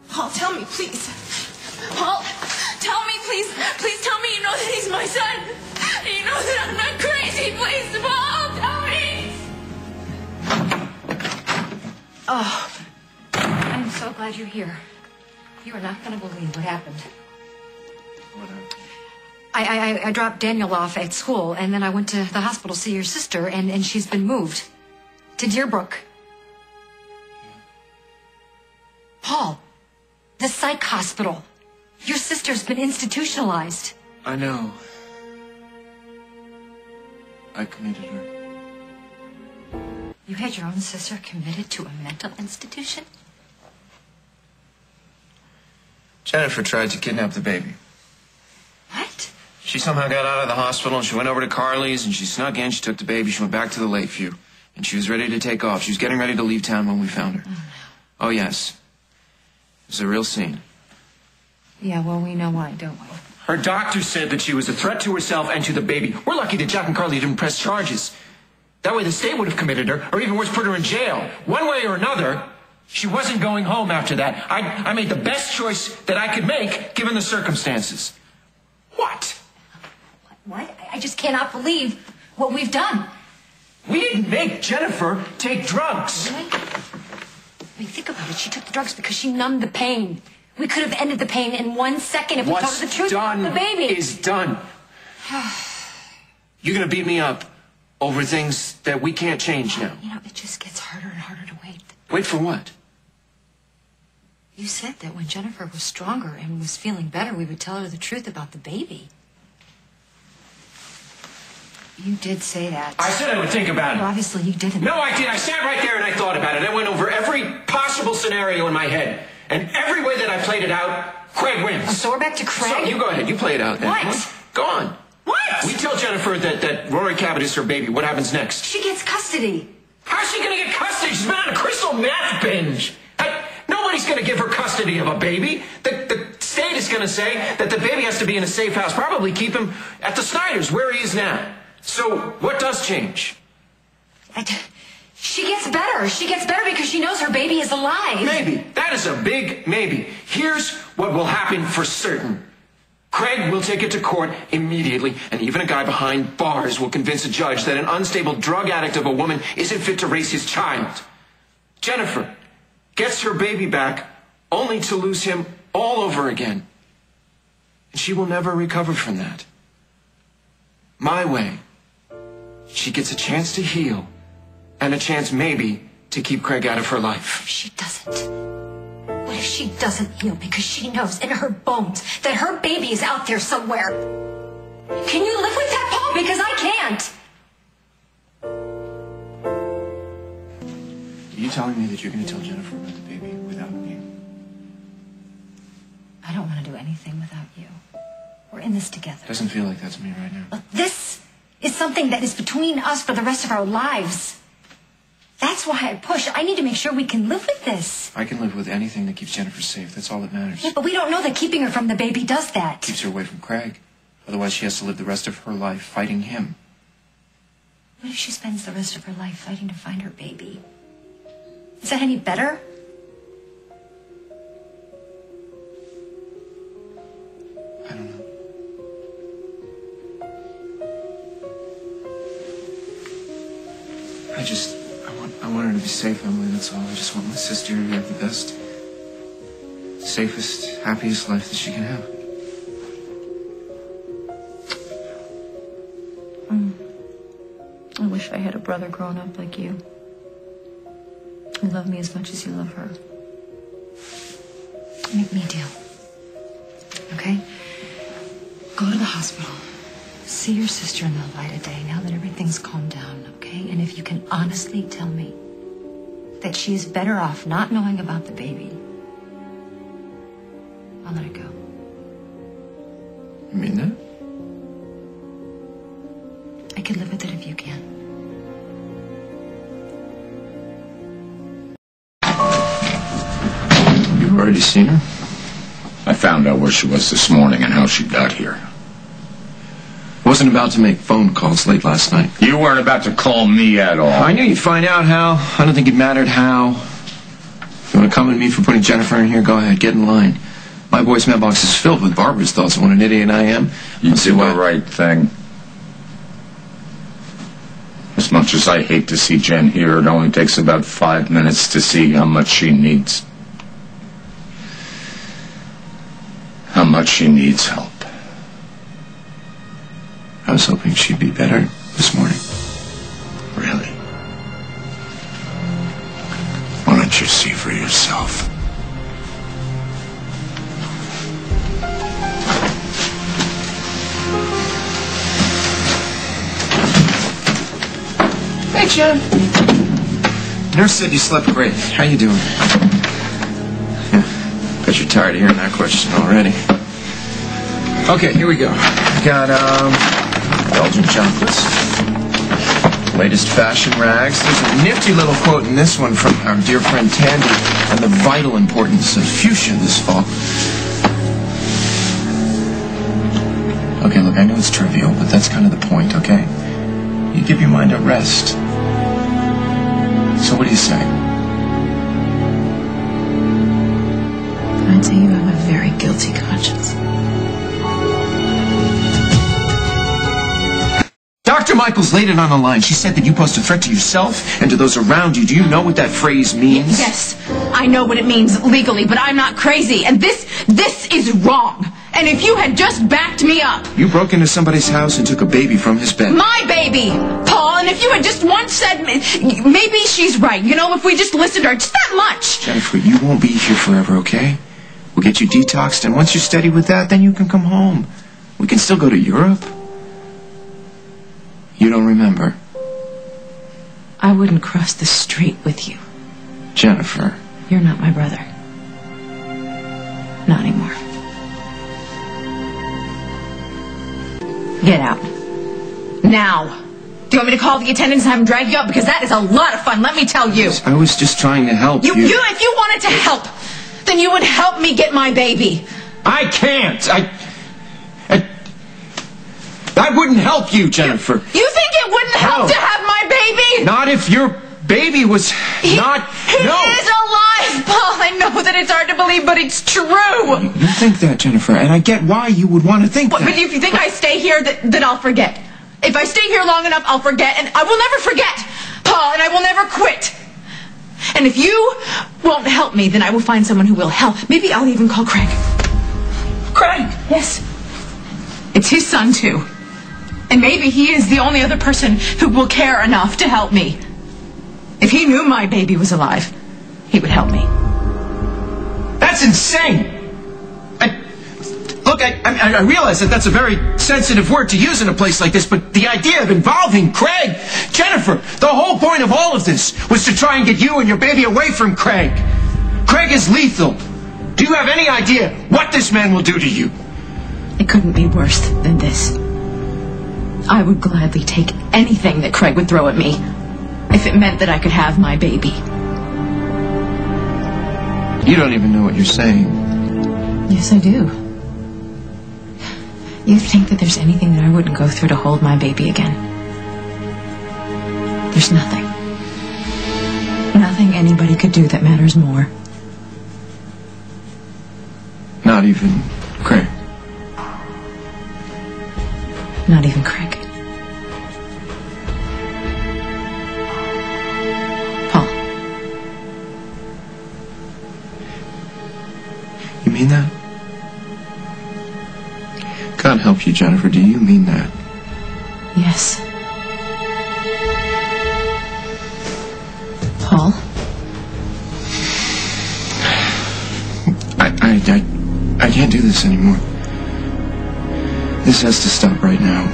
Paul, tell me, please. Paul, tell me, please. Please tell me you know that he's my son. You know that I'm not crazy. Please, Paul, tell me. Oh, I'm so glad you're here. You are not going to believe what happened. What happened? I dropped Daniel off at school, and then I went to the hospital to see your sister, and she's been moved to Deerbrook. Paul, the psych hospital. Your sister's been institutionalized. I know. I committed her. You had your own sister committed to a mental institution? Jennifer tried to kidnap the baby. What? She somehow got out of the hospital and she went over to Carly's and she snuck in. She took the baby. She went back to the Lakeview. And she was ready to take off. She was getting ready to leave town when we found her. Oh, no. Oh, yes. It was a real scene. Yeah, well, we know why, don't we? Her doctor said that she was a threat to herself and to the baby. We're lucky that Jack and Carly didn't press charges. That way the state would have committed her, or even worse, put her in jail. One way or another, she wasn't going home after that. I made the best choice that I could make, given the circumstances. What? What? I just cannot believe what we've done. We didn't make Jennifer take drugs. Really? I mean, think about it. She took the drugs because she numbed the pain. We could have ended the pain in 1 second if we told her the truth about the baby. What's done is done. You're going to beat me up over things that we can't change now. You know, it just gets harder and harder to wait. Wait for what? You said that when Jennifer was stronger and was feeling better, we would tell her the truth about the baby. You did say that. I said I would think about it. Well, obviously you didn't. No, I did. I sat right there and I thought about it. I went over every possible scenario in my head. And every way that I played it out, Craig wins. Oh, so we're back to Craig? So you go ahead. You play it out then. What? Go on. What? We tell Jennifer that Rory Cabot is her baby. What happens next? She gets custody. How's she going to get custody? She's been on a crystal meth binge. Nobody's going to give her custody of a baby. The state is going to say that the baby has to be in a safe house. Probably keep him at the Snyders, where he is now. So what does change? She gets better. She gets better because she knows her baby is alive. Maybe. That is a big maybe. Here's what will happen for certain. Craig will take it to court immediately, and even a guy behind bars will convince a judge that an unstable drug addict of a woman isn't fit to raise his child. Jennifer gets her baby back only to lose him all over again. And she will never recover from that. My way. She gets a chance to heal. And a chance, maybe, to keep Craig out of her life. What if she doesn't? What if she doesn't heal because she knows in her bones that her baby is out there somewhere? Can you live with that, Paul? Because I can't. Are you telling me that you're going to tell Jennifer about the baby without me? I don't want to do anything without you. We're in this together. Doesn't feel like that to me right now. Look, this is something that is between us for the rest of our lives. That's why I push. I need to make sure we can live with this. I can live with anything that keeps Jennifer safe. That's all that matters. Yeah, but we don't know that keeping her from the baby does that. Keeps her away from Craig. Otherwise, she has to live the rest of her life fighting him. What if she spends the rest of her life fighting to find her baby? Is that any better? I don't know. I want her to be safe, Emily, that's all. I just want my sister to have the best, safest, happiest life that she can have. I wish I had a brother growing up like you. Who loved me as much as you love her. Make me a deal. Okay? Go to the hospital. See your sister in the light of day now that everything's calmed down, okay? And if you can honestly tell me that she is better off not knowing about the baby, I'll let it go. You mean that? I could live with it if you can. You've already seen her? I found out where she was this morning and how she got here. Wasn't about to make phone calls late last night. You weren't about to call me at all. I knew you'd find out how. I don't think it mattered how. You want to come at me for putting Jennifer in here? Go ahead, get in line. My voicemail box is filled with Barbara's thoughts on what an idiot I am. You do the right thing. As much as I hate to see Jen here, it only takes about 5 minutes to see how much she needs. How much she needs help. I was hoping she'd be better this morning. Really? Why don't you see for yourself? Hey, Jen. Nurse said you slept great. How you doing? Yeah, bet you're tired of hearing that question already. Okay, here we go. Got, Belgian chocolates. Latest fashion rags. There's a nifty little quote in this one from our dear friend Tandy on the vital importance of fuchsia this fall. Okay, look, I know it's trivial, but that's kind of the point, okay? You give your mind a rest. So what do you say? I'd say you have a very guilty conscience. Dr. Michaels laid it on the line. She said that you posed a threat to yourself and to those around you. Do you know what that phrase means? Yes, I know what it means legally, but I'm not crazy. And this is wrong. And if you had just backed me up... You broke into somebody's house and took a baby from his bed. My baby, Paul. And if you had just once said, maybe she's right. You know, if we just listened to her, just that much. Jennifer, you won't be here forever, okay? We'll get you detoxed, and once you're steady with that, then you can come home. We can still go to Europe. You don't remember? I wouldn't cross the street with you. Jennifer. You're not my brother. Not anymore. Get out. Now. Do you want me to call the attendants and have them drag you up? Because that is a lot of fun, let me tell you. I was just trying to help you. If you wanted to help, then you would help me get my baby. I can't. I wouldn't help you, Jennifer. You think it wouldn't help to have my baby? Not if your baby was not... He is alive, Paul. I know that it's hard to believe, but it's true. You think that, Jennifer, and I get why you would want to think that. But if you think I stay here, that I'll forget. If I stay here long enough, I'll forget, and I will never forget, Paul, and I will never quit. And if you won't help me, then I will find someone who will. Hell, maybe I'll even call Craig. Craig, yes. It's his son, too. And maybe he is the only other person who will care enough to help me. If he knew my baby was alive, he would help me. That's insane! Look, I realize that that's a very sensitive word to use in a place like this, but the idea of involving Craig, Jennifer, the whole point of all of this was to try and get you and your baby away from Craig. Craig is lethal. Do you have any idea what this man will do to you? It couldn't be worse than this. I would gladly take anything that Craig would throw at me if it meant that I could have my baby. You don't even know what you're saying. Yes, I do. You think that there's anything that I wouldn't go through to hold my baby again? There's nothing. Nothing anybody could do that matters more. Not even Craig. Not even Craig. Paul. You mean that? God help you, Jennifer. Do you mean that? Yes. Paul? I can't do this anymore. This has to stop right now.